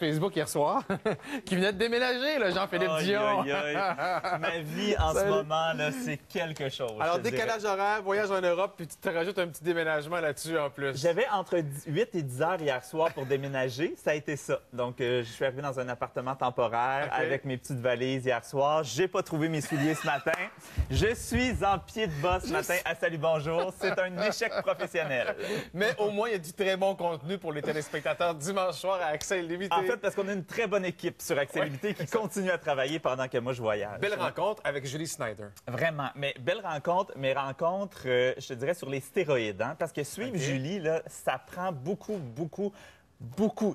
Facebook hier soir, qui venait de déménager, là, Jean-Philippe Dion. Aïe, aïe, aïe. Ma vie en ce moment, là, c'est quelque chose. Alors, décalage horaire, voyage en Europe, puis tu te rajoutes un petit déménagement là-dessus en plus. J'avais entre 8 et 10 heures hier soir pour déménager. Ça a été ça. Donc, je suis arrivé dans un appartement temporaire avec mes petites valises hier soir. J'ai pas trouvé mes souliers ce matin. Je suis en pied de bas ce matin à Salut Bonjour. C'est un échec professionnel. Mais au moins, il y a du très bon contenu pour les téléspectateurs dimanche soir à Accès Illimité. En fait, parce qu'on a une très bonne équipe sur Accès Illimité qui continue à travailler pendant que moi, je voyage. Belle rencontre avec Julie Snyder. Vraiment. Mais belle rencontre, mes rencontres, je te dirais, sur les stéroïdes. Hein? Parce que suivre Julie, là, ça prend beaucoup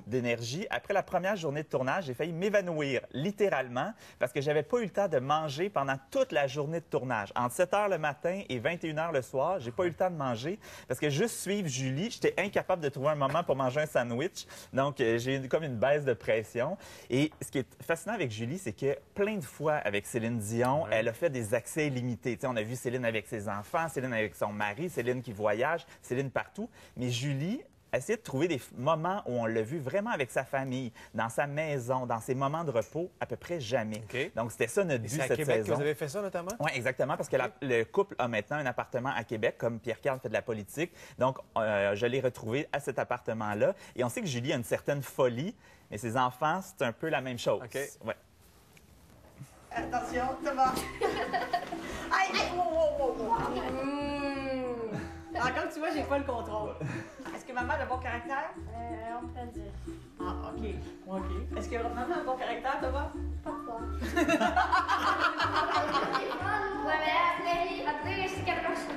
d'énergie. Après la première journée de tournage, j'ai failli m'évanouir, littéralement, parce que j'avais pas eu le temps de manger pendant toute la journée de tournage. Entre 7 h le matin et 21 h le soir, j'ai pas eu le temps de manger, parce que juste suivre Julie, j'étais incapable de trouver un moment pour manger un sandwich. Donc, j'ai eu comme une baisse de pression. Et ce qui est fascinant avec Julie, c'est que plein de fois, avec Céline Dion, elle a fait des accès illimités. Tu sais, on a vu Céline avec ses enfants, Céline avec son mari, Céline qui voyage, Céline partout. Mais Julie, essayer de trouver des moments où on l'a vu vraiment avec sa famille, dans sa maison, dans ses moments de repos, à peu près jamais. Okay. Donc, c'était ça notre but cette Québec saison. Que vous avez fait ça, notamment? Oui, exactement, parce que le couple a maintenant un appartement à Québec, comme Pierre-Carl fait de la politique. Donc, je l'ai retrouvé à cet appartement-là. Et on sait que Julie a une certaine folie, mais ses enfants, c'est un peu la même chose. OK. Ouais. Attention, ça va. Aïe, aïe, wow. Alors, comme tu vois, j'ai pas le contrôle. Est-ce que maman a un bon caractère? On peut dire. Ah, OK. Est-ce que maman a un bon caractère, Thomas? Pas fort. Ouais, mais après c'est 4 heures sur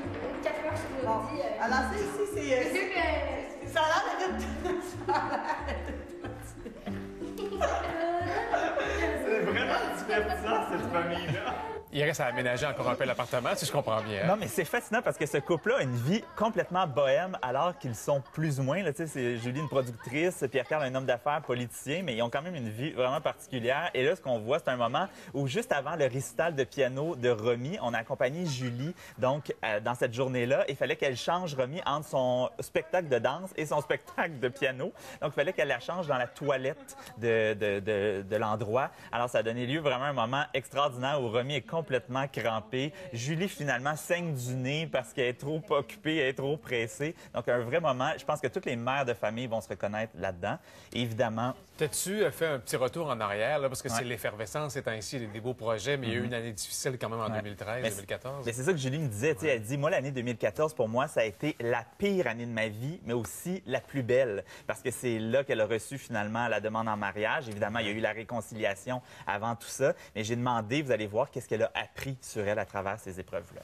Bon. midi. Alors, ça, ici, c'est... Ça a l'air C'est vraiment divertissant, cette famille-là. Il reste à aménager encore un peu l'appartement, si je comprends bien. Non, mais c'est fascinant parce que ce couple-là a une vie complètement bohème alors qu'ils sont plus ou moins. Là, tu sais, c'est Julie, une productrice, Pierre-Carl, un homme d'affaires, politicien, mais ils ont quand même une vie vraiment particulière. Et là, ce qu'on voit, c'est un moment où, juste avant le récital de piano de Romy, on a accompagné Julie, donc, dans cette journée-là. Il fallait qu'elle change Romy entre son spectacle de danse et son spectacle de piano. Donc, il fallait qu'elle la change dans la toilette de l'endroit. Alors, ça a donné lieu vraiment à un moment extraordinaire où Romy est complètement crampée. Julie, finalement, saigne du nez parce qu'elle est trop occupée, elle est trop pressée. Donc, un vrai moment. Je pense que toutes les mères de famille vont se reconnaître là-dedans. Et évidemment... T'as-tu fait un petit retour en arrière, là, parce que c'est l'effervescence ces temps-ci, des beaux projets, mais il y a eu une année difficile quand même en 2013, 2014. Mais c'est ça que Julie me disait. Elle dit, moi, l'année 2014, pour moi, ça a été la pire année de ma vie, mais aussi la plus belle. Parce que c'est là qu'elle a reçu finalement la demande en mariage. Évidemment, il y a eu la réconciliation avant tout ça. Mais j'ai demandé, vous allez voir, qu'est-ce qu'elle a appris sur elle à travers ces épreuves-là.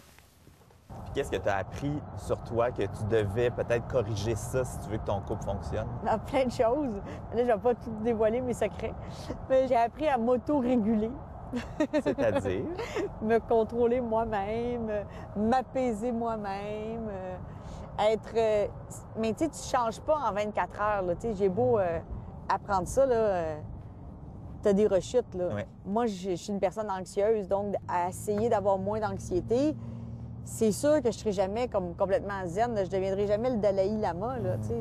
Puis qu'est-ce que tu as appris sur toi que tu devais peut-être corriger ça si tu veux que ton couple fonctionne? Dans plein de choses. Là, je vais pas tout dévoiler mes secrets. Mais j'ai appris à m'auto-réguler. C'est-à-dire? Me contrôler moi-même, m'apaiser moi-même, être... Mais tu sais, tu changes pas en 24 heures. Là. Tu sais, j'ai beau apprendre ça, là... T'as des rechutes, là. Ouais. Moi, je suis une personne anxieuse, donc à essayer d'avoir moins d'anxiété, c'est sûr que je serai jamais comme complètement zen. Là. Je deviendrai jamais le Dalai Lama, là, tu sais.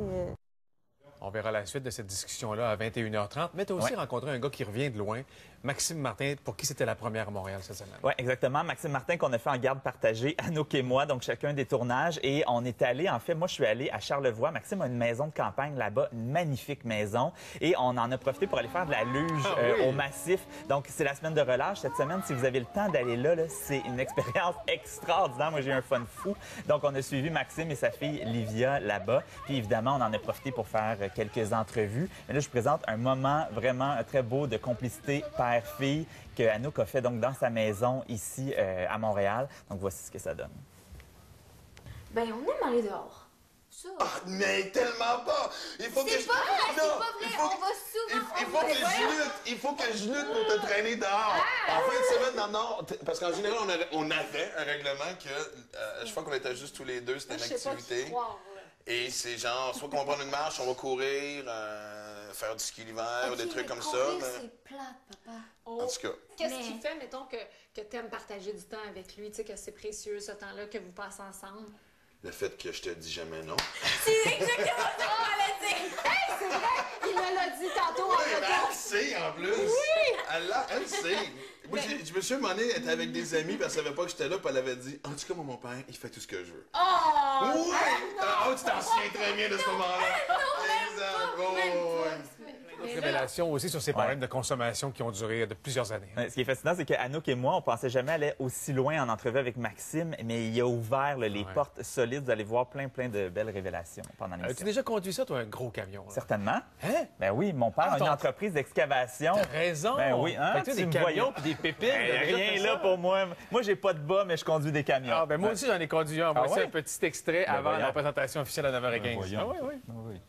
On verra la suite de cette discussion-là à 21h30. Mais tu as aussi rencontré un gars qui revient de loin, Maxime Martin, pour qui c'était la première à Montréal cette semaine. Oui, exactement. Maxime Martin qu'on a fait en garde partagée, Anouk et moi, donc chacun des tournages. Et on est allé, en fait, moi je suis allé à Charlevoix. Maxime a une maison de campagne là-bas, une magnifique maison. Et on en a profité pour aller faire de la luge au Massif. Donc c'est la semaine de relâche. Cette semaine, si vous avez le temps d'aller là, c'est une expérience extraordinaire. Moi j'ai eu un fun fou. Donc on a suivi Maxime et sa fille Livia là-bas. Puis évidemment, on en a profité pour faire quelques entrevues. Mais là, je présente un moment vraiment très beau de complicité père-fille que Anouk a fait donc dans sa maison ici à Montréal. Donc voici ce que ça donne. Ben, on aime aller dehors. Ça. Ah, mais tellement pas! Il faut que C'est pas vrai, c'est pas vrai, on va souvent. Il faut que je lutte pour te traîner dehors. En fin de semaine, non, parce qu'en général, on avait un règlement que je crois qu'on était juste tous les deux, c'était une activité. Et c'est genre, soit qu'on va prendre une marche, on va courir, faire du ski l'hiver, ou des trucs comme ça. C'est plate, papa. En tout cas. Qu'est-ce qui fait, mettons, que tu aimes partager du temps avec lui, tu sais, que c'est précieux ce temps-là que vous passez ensemble? Le fait que je te dis jamais non. C'est exactement ça qu'on allait dire! Hey, c'est vrai! Il me l'a dit tantôt en retour. sait, en plus. Oui! Elle sait. Moi, je me suis demandé, elle était avec des amis, puis elle savait pas que j'étais là, puis elle avait dit, en tout cas, moi, mon père, il fait tout ce que je veux. Oh! Ouais! Oh, tu t'en souviens très bien de ce moment-là. Révélation aussi sur ces problèmes de consommation qui ont duré de plusieurs années. Ce qui est fascinant, c'est qu'Anouk et moi, on pensait jamais aller aussi loin en entrevue avec Maxime, mais il a ouvert les portes solides. Vous allez voir plein de belles révélations pendant l'émission. As-tu déjà conduit ça, toi, un gros camion? Là? Certainement. Hein? Ben oui, mon père a une entreprise d'excavation. T'as raison! Ben oui, hein? Fait que tu des camions puis des pépines. Rien là pour moi. Moi, j'ai pas de bas, mais je conduis des camions. Ah, ben moi aussi, j'en ai conduit un. Voici ouais? un petit extrait avant voyons. la présentation officielle à 9h15. Ben voyons. Ah oui, oui. Oui.